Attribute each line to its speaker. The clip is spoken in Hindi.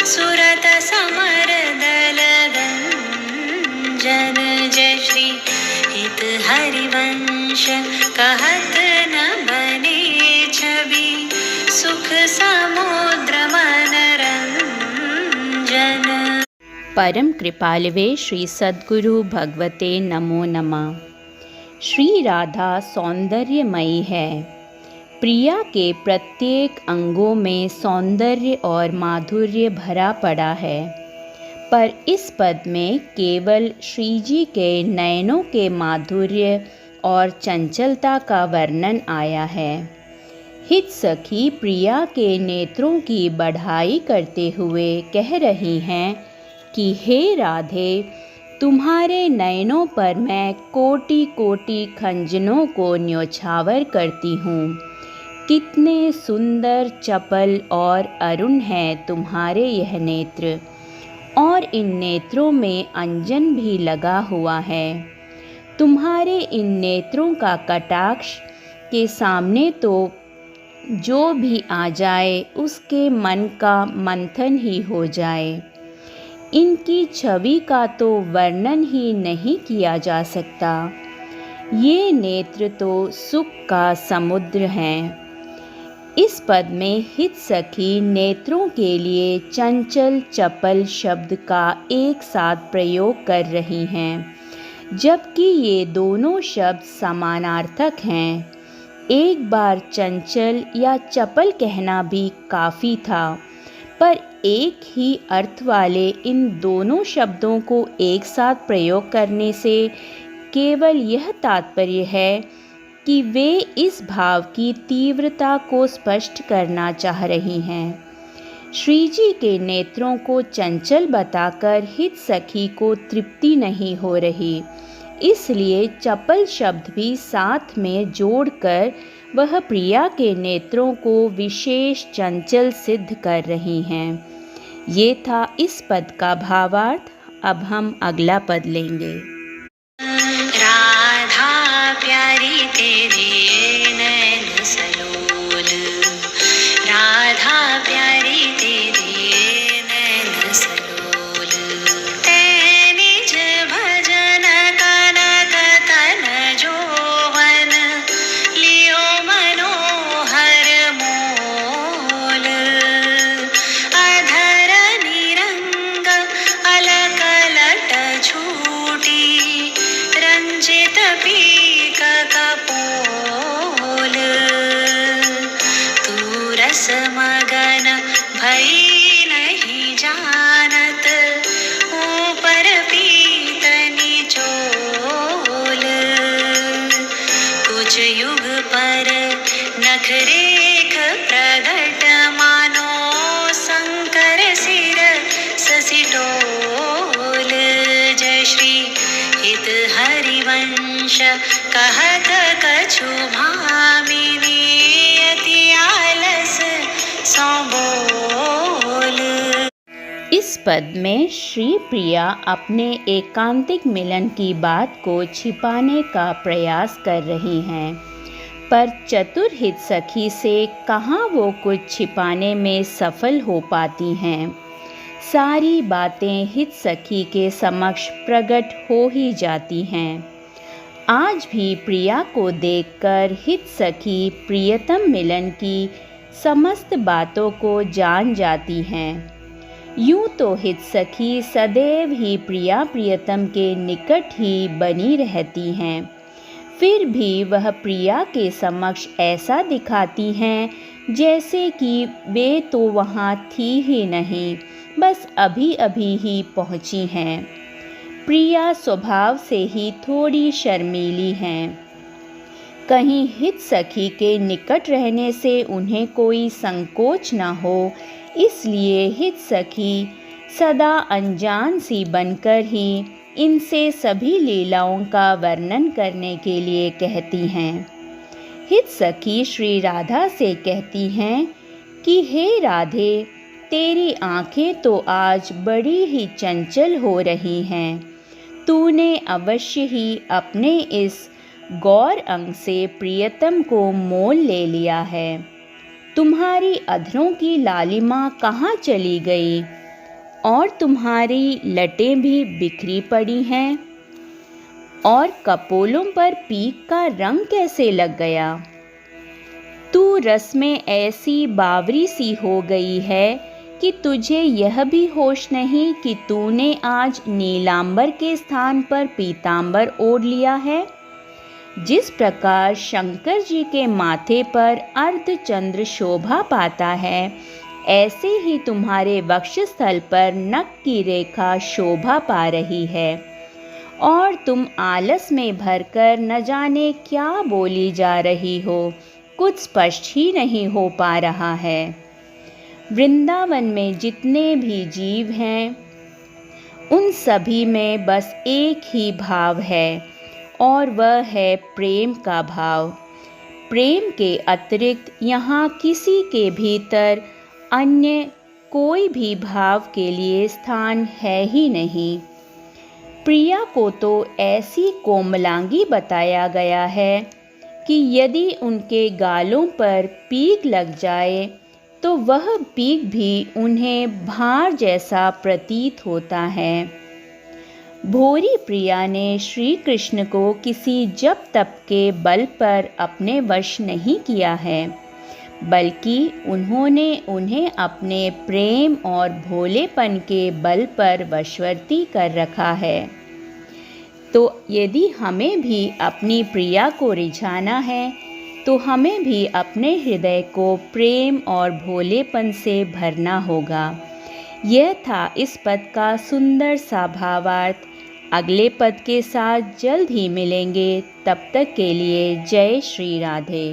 Speaker 1: सुरत समर दल गंजन। जय श्री हित हरिवंश कहत न बने छवि, सुख समुद्र मनरंजन।
Speaker 2: परम कृपालवे श्री सद्गुरु भगवते नमो नमः। श्री राधा सौंदर्यमयी है। प्रिया के प्रत्येक अंगों में सौंदर्य और माधुर्य भरा पड़ा है, पर इस पद में केवल श्री जी के नयनों के माधुर्य और चंचलता का वर्णन आया है। हित सखी प्रिया के नेत्रों की बढ़ाई करते हुए कह रही हैं कि हे राधे, तुम्हारे नयनों पर मैं कोटि कोटि खंजनों को न्योछावर करती हूँ। कितने सुंदर, चपल और अरुण हैं तुम्हारे यह नेत्र, और इन नेत्रों में अंजन भी लगा हुआ है। तुम्हारे इन नेत्रों का कटाक्ष के सामने तो जो भी आ जाए उसके मन का मंथन ही हो जाए। इनकी छवि का तो वर्णन ही नहीं किया जा सकता। ये नेत्र तो सुख का समुद्र हैं। इस पद में हित सखी नेत्रों के लिए चंचल चपल शब्द का एक साथ प्रयोग कर रही हैं, जबकि ये दोनों शब्द समानार्थक हैं। एक बार चंचल या चपल कहना भी काफ़ी था, पर एक ही अर्थ वाले इन दोनों शब्दों को एक साथ प्रयोग करने से केवल यह तात्पर्य है कि वे इस भाव की तीव्रता को स्पष्ट करना चाह रही हैं। श्री जी के नेत्रों को चंचल बताकर हित सखी को तृप्ति नहीं हो रही, इसलिए चपल शब्द भी साथ में जोड़कर वह प्रिया के नेत्रों को विशेष चंचल सिद्ध कर रही हैं। ये था इस पद का भावार्थ। अब हम अगला पद लेंगे।
Speaker 1: राधा प्यारी तेरे नैन सलोल, राधा प्यारी तेरे नैन सलोल। निज भजन कनक तन जोवन, लियो मनोहर मोल। अधर निरंग अलक लट छूटी, रंजित पीक कपोल। तू रस मगन भई नहीं जानत, ऊपर पीत निचोल। कुछ युग पर नख रेख प्रगट, मानो शंकर सिर ससिटोल। जय श्री हित हरिवंश कहत कछु भामिनी, अति आलस सो बोल।
Speaker 2: इस पद में श्री प्रिया अपने एकांतिक मिलन की बात को छिपाने का प्रयास कर रही हैं, पर चतुर हित सखी से कहाँ वो कुछ छिपाने में सफल हो पाती हैं। सारी बातें हित सखी के समक्ष प्रकट हो ही जाती हैं। आज भी प्रिया को देखकर हित सखी प्रियतम मिलन की समस्त बातों को जान जाती हैं। यूँ तो हित सखी सदैव ही प्रिया प्रियतम के निकट ही बनी रहती हैं, फिर भी वह प्रिया के समक्ष ऐसा दिखाती हैं जैसे कि वे तो वहाँ थी ही नहीं, बस अभी अभी ही पहुँची हैं। प्रिया स्वभाव से ही थोड़ी शर्मीली हैं। कहीं हित सखी के निकट रहने से उन्हें कोई संकोच न हो, इसलिए हित सखी सदा अनजान सी बनकर ही इनसे सभी लीलाओं का वर्णन करने के लिए कहती हैं। हित सखी श्री राधा से कहती हैं कि हे राधे, तेरी आँखें तो आज बड़ी ही चंचल हो रही हैं। तूने अवश्य ही अपने इस गौर अंग से प्रियतम को मोल ले लिया है। तुम्हारी अधरों की लालिमा कहाँ चली गई? और तुम्हारी लटें भी बिखरी पड़ी हैं, और कपोलों पर पीक का रंग कैसे लग गया? तू रस में ऐसी बावरी सी हो गई है कि तुझे यह भी होश नहीं कि तूने आज नीलांबर के स्थान पर पीतांबर ओढ़ लिया है। जिस प्रकार शंकर जी के माथे पर अर्धचंद्र शोभा पाता है, ऐसे ही तुम्हारे वक्षस्थल पर नख की रेखा शोभा पा रही है, और तुम आलस में भरकर न जाने क्या बोली जा रही हो, कुछ स्पष्ट ही नहीं हो पा रहा है। वृंदावन में जितने भी जीव हैं, उन सभी में बस एक ही भाव है, और वह है प्रेम का भाव। प्रेम के अतिरिक्त यहाँ किसी के भीतर अन्य कोई भी भाव के लिए स्थान है ही नहीं। प्रिया को तो ऐसी कोमलांगी बताया गया है कि यदि उनके गालों पर पीक लग जाए तो वह पीक भी उन्हें भार जैसा प्रतीत होता है। भोरी प्रिया ने श्री कृष्ण को किसी जप तप के बल पर अपने वश नहीं किया है, बल्कि उन्होंने उन्हें अपने प्रेम और भोलेपन के बल पर वशवर्ती कर रखा है। तो यदि हमें भी अपनी प्रिया को रिझाना है, तो हमें भी अपने हृदय को प्रेम और भोलेपन से भरना होगा। यह था इस पद का सुंदर सा भावार्थ। अगले पद के साथ जल्द ही मिलेंगे। तब तक के लिए जय श्री राधे।